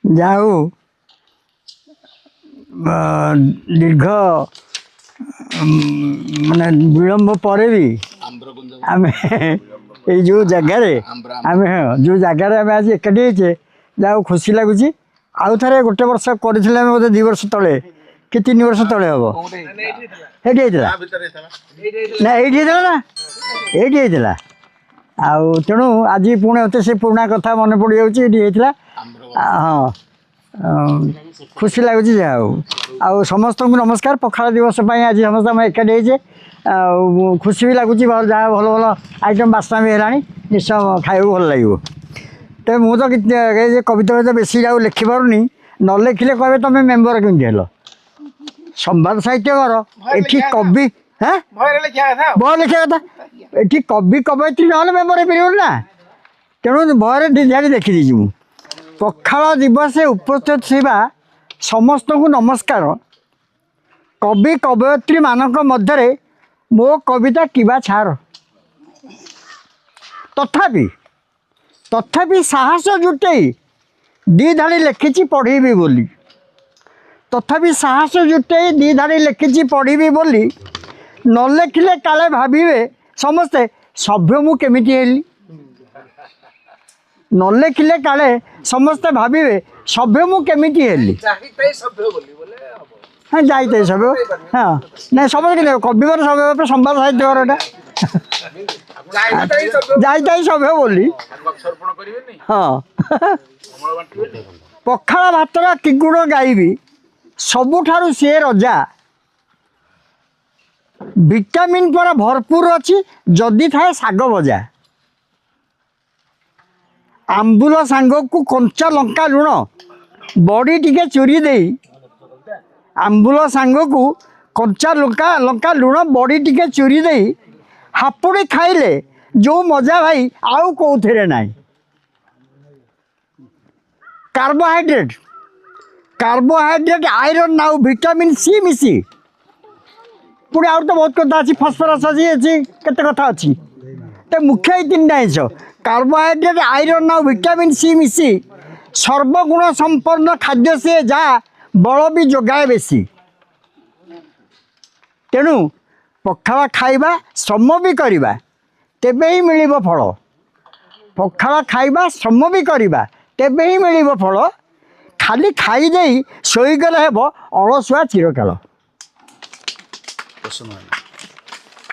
ଯାଉ ଦୀର୍ଘ ମାନେ ବିଳମ୍ବ ପରେ ବି ଆମେ ଏଇ ଯେଉଁ ଜାଗାରେ ଆମେ ଯେଉଁ ଜାଗାରେ ଆମେ ଆଜି ଏକାଠି ହେଇଛେ ଯାହା ଖୁସି ଲାଗୁଛି। ଆଉ ଥରେ ଗୋଟେ ବର୍ଷ କରିଥିଲେ ଆମେ ବୋଧେ 2 ବର୍ଷ ତଳେ କି 3 ବର୍ଷ ତଳେ ହେବ। ଏଇଠି ହେଇଥିଲା ନା ଏଇଠି ହେଇଥିଲା ନା ଏଇଠି ହେଇଥିଲା। ଆଉ ତେଣୁ ଆଜି ପୁଣି ଏତେ ସେ ପୁରୁଣା କଥା ମନେ ପଡ଼ିଯାଉଛି ଏଇଠି ହେଇଥିଲା। ହଁ ଖୁସି ଲାଗୁଛି ଯାହା ହଉ। ଆଉ ସମସ୍ତଙ୍କୁ ନମସ୍କାର। ପଖାଳ ଦିବସ ପାଇଁ ଆଜି ସମସ୍ତେ ଆମେ ଏକାଠି ହେଇଛେ। ଆଉ ଖୁସି ବି ଲାଗୁଛି ଯାହା ଭଲ ଭଲ ଆଇଟମ୍ ବାସ୍ନା ବି ହେଲାଣି। ନିଶ୍ଚୟ ଖାଇବାକୁ ଭଲ ଲାଗିବ। ତେବେ ମୁଁ ତ କବିତା ବେଶୀ ଆଉ ଲେଖିପାରୁନି। ନ ଲେଖିଲେ କହିବେ ତମେ ମେମ୍ବର କେମିତି ହେଲ। ସମ୍ବାଦ ସାହିତ୍ୟକର ଏଠି କବି ବହି ଲେଖିବା କଥା। ଏଠି କବି କବୟିତ୍ରୀ ନହେଲେ ମେମ୍ବର ହେଇପାରିବନି ନା। ତେଣୁ ବହିରେ ଢିଝାଡ଼ି ଦେଖିଦେଇଛି ମୁଁ। ପଖାଳ ଦିବସରେ ଉପସ୍ଥିତ ଥିବା ସମସ୍ତଙ୍କୁ ନମସ୍କାର। କବି କବୟିତ୍ରୀମାନଙ୍କ ମଧ୍ୟରେ ମୋ କବିତା କିବା ଛାର। ତଥାପି ସାହସ ଜୁଟେଇ 2 ଧାଡ଼ି ଲେଖିଛି ପଢ଼ିବି ବୋଲି। ତଥାପି ସାହସ ଜୁଟେଇ 2 ଧାଡ଼ି ଲେଖିଛି ପଢ଼ିବି ବୋଲି। ନ ଲେଖିଲେ କାଳେ ଭାବିବେ ସମସ୍ତେ ସଭ୍ୟ ମୁଁ କେମିତି ହେଲି। ନ ଲେଖିଲେ କାଳେ ସମସ୍ତେ ଭାବିବେ ସଭ୍ୟ ମୁଁ କେମିତି ହେଲି। ହଁ ଯାଇଥାଏ ସଭ୍ୟ। ହଁ ନାଇଁ ସମସ୍ତେ କେମିତି କବିବର ସଭ୍ୟ ସମ୍ବାଦ ସାହିତ୍ୟକର ଏଟା ଯାଇଥାଏ ସଭ୍ୟ ବୋଲି। ହଁ ପଖାଳ ଭାତର କି ଗୁଣ ଗାଇବି ସବୁଠାରୁ ସିଏ ରଜା। ଭିଟାମିନ୍ ପରେ ଭରପୁର ଅଛି ଯଦି ଥାଏ ଶାଗ ଭଜା। ଆମ୍ବୁଲ ସାଙ୍ଗକୁ କଞ୍ଚା ଲଙ୍କା ଲୁଣ ବଡ଼ି ଟିକେ ଚୁରି ଦେଇ। ଆମ୍ବୁଲ ସାଙ୍ଗକୁ କଞ୍ଚା ଲଙ୍କା ଲୁଣ ବଡ଼ି ଟିକେ ଚୁରି ଦେଇ ହାପୁଡ଼ି ଖାଇଲେ ଯେଉଁ ମଜା ଭାଇ ଆଉ କେଉଁଥିରେ ନାହିଁ। କାର୍ବୋହାଇଡ୍ରେଟ୍ ଆଇରନ୍ ଆଉ ଭିଟାମିନ୍ ସି ମିଶି। ପୁଣି ଆହୁରି ତ ବହୁତ କଥା ଅଛି। ଫସ୍ଫରସ୍ ଅଛି କେତେ କଥା ଅଛି। ତ ମୁଖ୍ୟ ଏଇ 3ଟା ଜିନିଷ କାର୍ବୋହାଇଡ୍ରେଟ୍ ଆଇରନ୍ ଆଉ ଭିଟାମିନ୍ ସି ମିଶି ସର୍ବଗୁଣ ସମ୍ପନ୍ନ ଖାଦ୍ୟ ସିଏ ଯାହା ବଳ ବି ଯୋଗାଏ ବେଶୀ। ତେଣୁ ପଖାଳ ଖାଇବା ଶ୍ରମ ବି କରିବା ତେବେ ହିଁ ମିଳିବ ଫଳ। ପଖାଳ ଖାଇବା ଶ୍ରମ ବି କରିବା ତେବେ ହିଁ ମିଳିବ ଫଳ। ଖାଲି ଖାଇଦେଇ ଶୋଇଗଲେ ହେବ ଅଳସୁଆ ଚିରକାଳ।